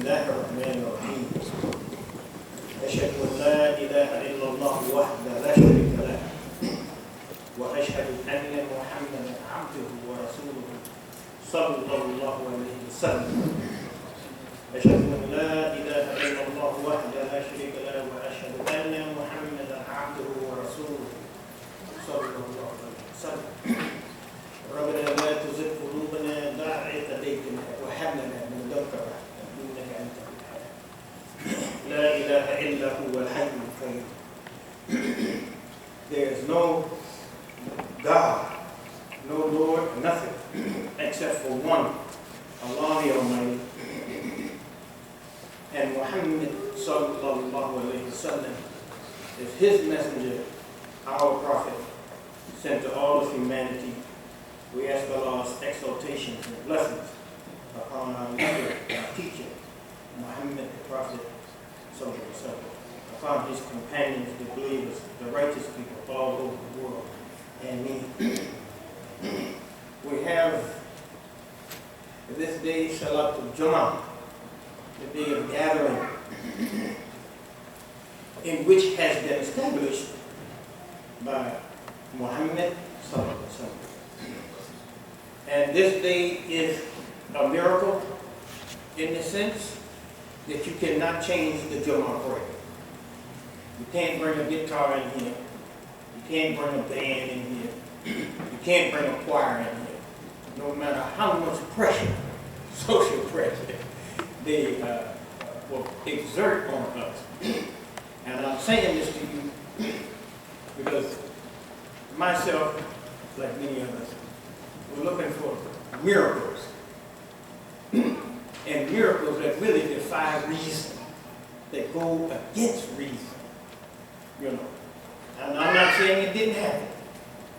الله الرحمن الرحيم أشهد أن لا إله إلا الله وحده لا شريك له وأشهد أن محمدا عبده ورسوله صلى الله عليه وسلم أشهد أن لا إله إلا الله وحده لا شريك له وأشهد أن محمدا عبده ورسوله صلى الله عليه وسلم ربنا لا تزغ قلوبنا بعد إذ هديتنا وهب لنا من لدنك رحمة إنك أنت الوهاب لا إله إلا هو الحي القيوم. There is no God, no Lord, nothing except for one, Allah the Almighty. And Muhammad sallallahu alayhi wa sallam is his messenger, our prophet, sent to all of humanity. We ask Allah's exaltations and blessings upon our leader, our teacher, Muhammad the Prophet, sallallahu alaihi wasallam, upon his companions, the believers, the righteous people all over the world, and me. We have this day, Salat Juma'ah, the day of gathering, in which has been established by Muhammad sallallahu alaihi wasallam. And this day is a miracle in the sense that you cannot change the Juma'ah prayer. You can't bring a guitar in here. You can't bring a band in here. You can't bring a choir in here. No matter how much pressure, social pressure, they will exert on us. And I'm saying this to you because myself, like many others, we're looking for miracles. And miracles that really defy reason, that go against reason. You know. And I'm not saying it didn't happen.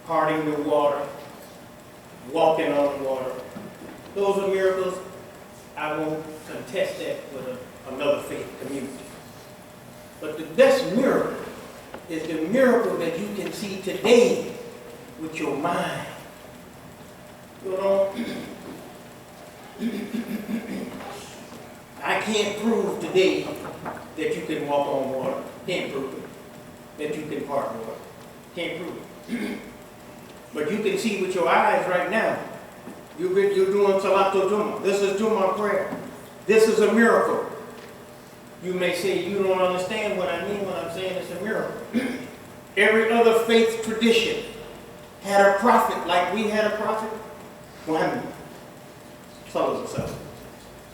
Parting the water, walking on water. Those are miracles. I won't contest that with another faith community. But the best miracle is the miracle that you can see today with your mind. You know, I can't prove today that you can walk on water. Can't prove it. That you can part water. Can't prove it. But you can see with your eyes right now. You're doing Salat Juma'ah. This is Juma'ah prayer. This is a miracle. You may say you don't understand what I mean when I'm saying it's a miracle. Every other faith tradition had a prophet like we had a prophet. Muhammad.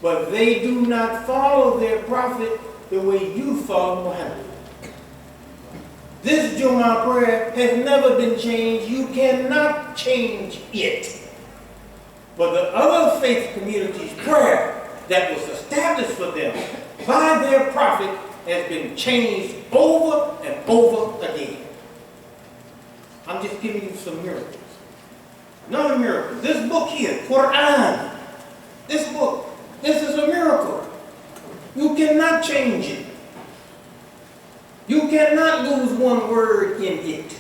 But they do not follow their prophet the way you follow Muhammad. This Juma'ah prayer has never been changed. You cannot change it. But the other faith community's prayer that was established for them by their prophet has been changed over and over again. I'm just giving you some miracles. Another miracle. This book here, Quran. This book. This is a miracle. You cannot change it. You cannot lose one word in it.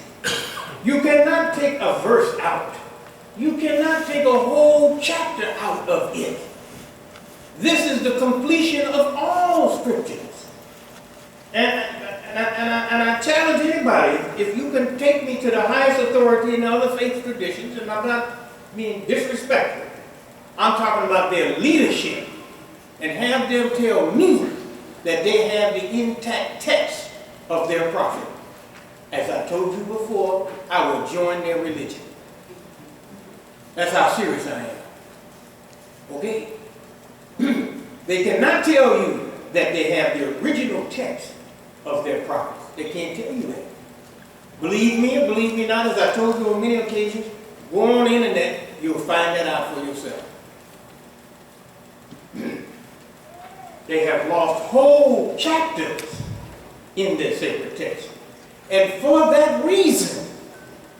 You cannot take a verse out. You cannot take a whole chapter out of it. This is the completion of all scriptures. And I challenge anybody, if you can take me to the highest authority in other faith traditions, and I'm not being disrespectful, I'm talking about their leadership, and have them tell me that they have the intact text of their prophet. As I told you before, I will join their religion. That's how serious I am. Okay? They cannot tell you that they have the original text of their prophets. They can't tell you that. Believe me or believe me not, as I told you on many occasions, go on the internet, you'll find that out for yourself. They have lost whole chapters in their sacred text. And for that reason,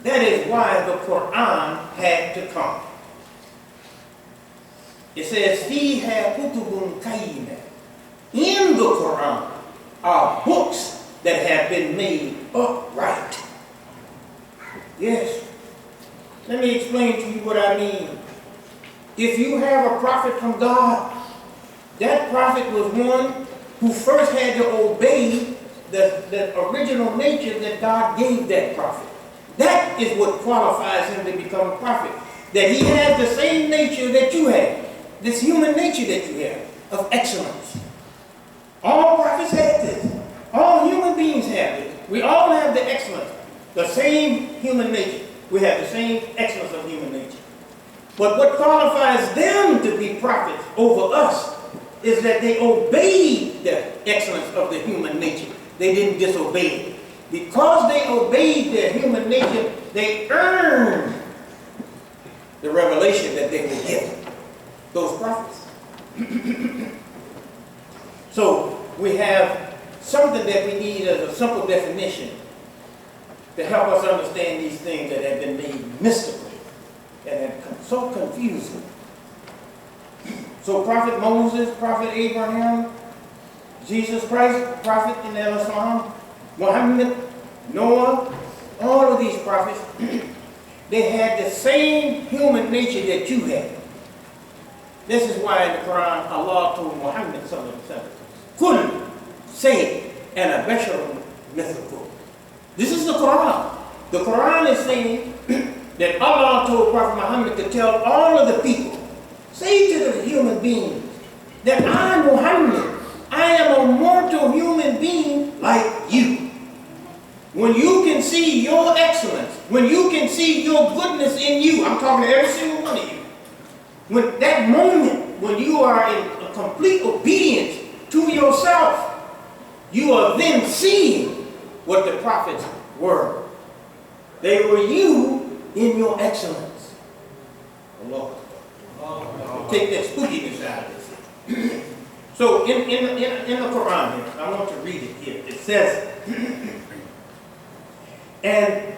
that is why the Quran had to come. It says, فِيهَا كُتُبٌ قَيِّمَةٌ. In the Quran are books that have been made upright. Yes. Let me explain to you what I mean. If you have a prophet from God, That prophet was one who first had to obey the original nature that God gave that prophet. That is what qualifies him to become a prophet. That he has the same nature that you have. This human nature that you have of excellence. All prophets have this. All human beings have this. We all have the excellence. The same human nature. We have the same excellence of human nature. But what qualifies them to be prophets over us is that they obeyed the excellence of the human nature. They didn't disobey it. Because they obeyed their human nature, they earned the revelation that they were given. Those prophets. So we have something that we need as a simple definition to help us understand these things that have been made mystical and have become so confusing. So Prophet Moses, Prophet Abraham, Jesus Christ, Prophet in Al-Ansar, Muhammad, Noah, all of these prophets, they had the same human nature that you had. This is why in the Quran, Allah told Muhammad Kul, say, and a basharun mithlukum. This is the Quran. The Quran is saying that Allah told Prophet Muhammad to tell all of the people, say to the human beings, that I, Muhammad, I am a mortal human being like you. When you can see your excellence, when you can see your goodness in you, I'm talking to every single one of you. When that moment, when you are in a complete obedience to yourself, you are then seeing what the prophets were. They were you in your excellence. Allah. Take that spookiness out of this. So in the Quran here, I want to read it here. It says, and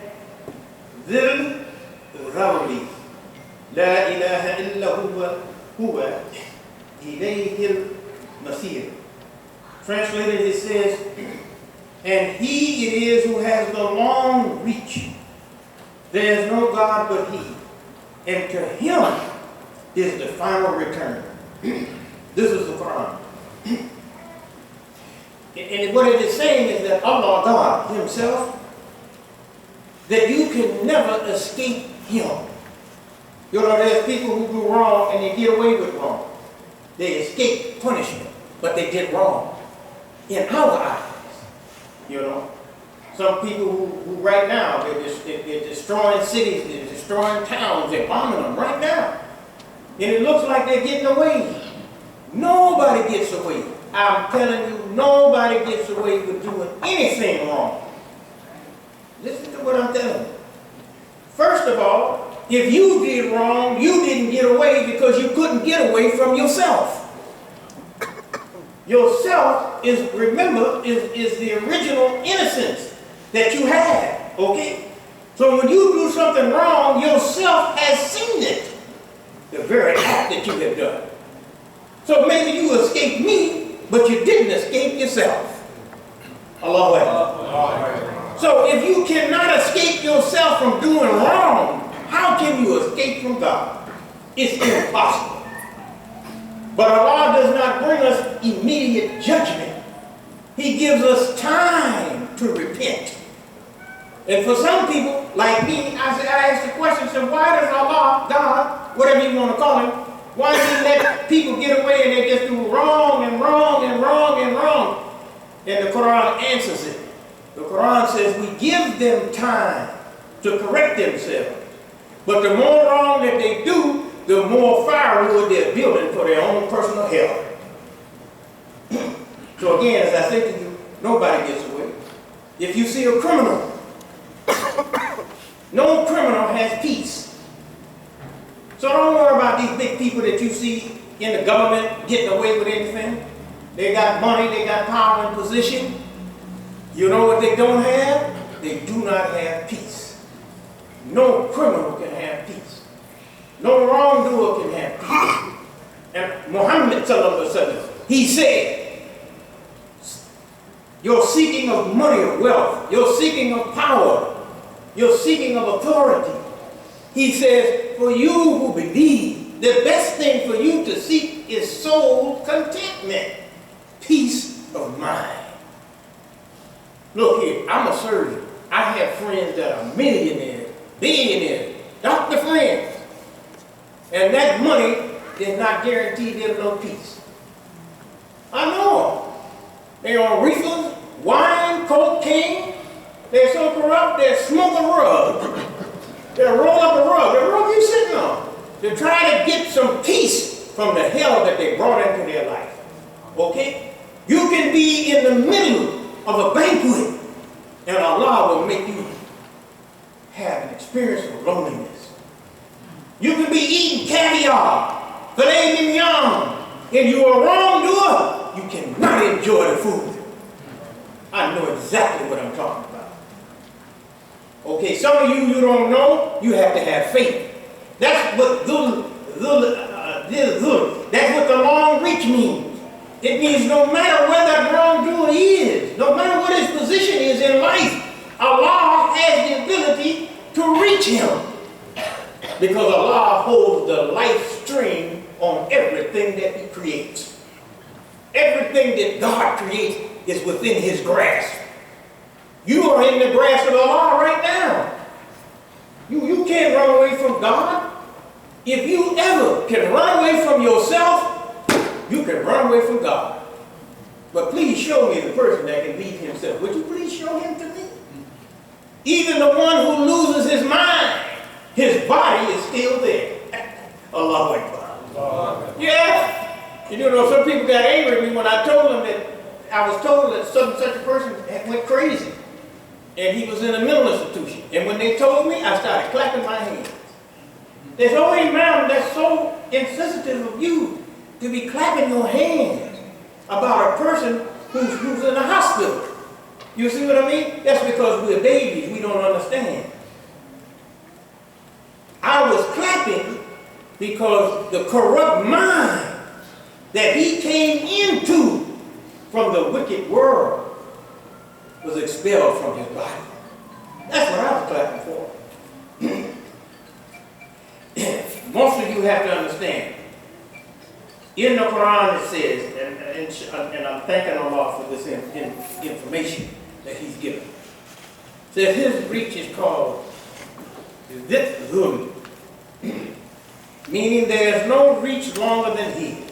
Dhil Rawli La ilaha illa huwa ilayhil Nasir. Translated, it says, and he it is who has the long reach. There is no God but he. And to him is the final return. This is the Quran. And what it is saying is that Allah, God himself, that you can never escape him. You know, there's people who do wrong and they get away with wrong. They escape punishment, but they did wrong. In our eyes, you know. Some people who right now, they're destroying cities, they're destroying towns, they're bombing them right now. And it looks like they're getting away. Nobody gets away. I'm telling you, nobody gets away with doing anything wrong. Listen to what I'm telling you. First of all, if you did wrong, you didn't get away because you couldn't get away from yourself. Yourself is, remember, is the original innocence that you have, okay? So when you do something wrong, yourself has seen it. The very act that you have done. So maybe you escaped me, but you didn't escape yourself. Allahu Akbar. So if you cannot escape yourself from doing wrong, how can you escape from God? It's impossible. But Allah does not bring us immediate judgment. He gives us time to repent. And for some people, like me, I ask the question, so why does Allah, God, whatever you want to call him, why does he let people get away and they just do wrong and wrong and wrong and wrong? And the Quran answers it. The Quran says we give them time to correct themselves. But the more wrong that they do, the more firewood they're building for their own personal hell. So again, as I say to you, nobody gets away. If you see a criminal, no criminal has peace. So don't worry about these big people that you see in the government getting away with anything. They got money, they got power and position. You know what they don't have? They do not have peace. No criminal can have peace. No wrongdoer can have peace. And Muhammad sallallahu alaihi wasallam, he said, you're seeking of money or wealth, you're seeking of power, you're seeking of authority. He says, for you who believe, the best thing for you to seek is soul contentment, peace of mind. Look here, I'm a surgeon. I have friends that are millionaires, billionaires, doctor friends. And that money does not guarantee them no peace. I know them. They're on reefers, wine, cocaine. They're so corrupt, they'll smoke a rug. They'll roll up a rug, the rug you're sitting on, to try to get some peace from the hell that they brought into their life. Okay? You can be in the middle of a banquet, and Allah will make you have an experience of loneliness. You can be eating caviar, filet mignon, and you are a wrongdoer. You cannot enjoy the food. I know exactly what I'm talking about. Okay, some of you don't know, you have to have faith. That's what that's what the long reach means. It means no matter where that wrongdoer is, no matter what his position is in life, Allah has the ability to reach him. Because Allah holds the life string on everything that he creates. Everything that God creates is within his grasp. You are in the grasp of Allah right now. You can't run away from God. If you ever can run away from yourself, you can run away from God. But please show me the person that can lead himself. Would you please show him to me? Even the one who loses his mind, his body is still there. Allahu Akbar. Yeah. You know, some people got angry at me when I told them that I was told that such a person went crazy. And he was in a mental institution. And when they told me, I started clapping my hands. There's no Imam that's so insensitive of you to be clapping your hands about a person who's in a hospital. You see what I mean? That's because we're babies. We don't understand. I was clapping because the corrupt mind that he came into from the wicked world was expelled from his body. That's what I was clapping for. Most of you have to understand. In the Quran it says, and I'm thanking Allah for this information that he's given. It says his reach is called Zit Zul, meaning there's no reach longer than his.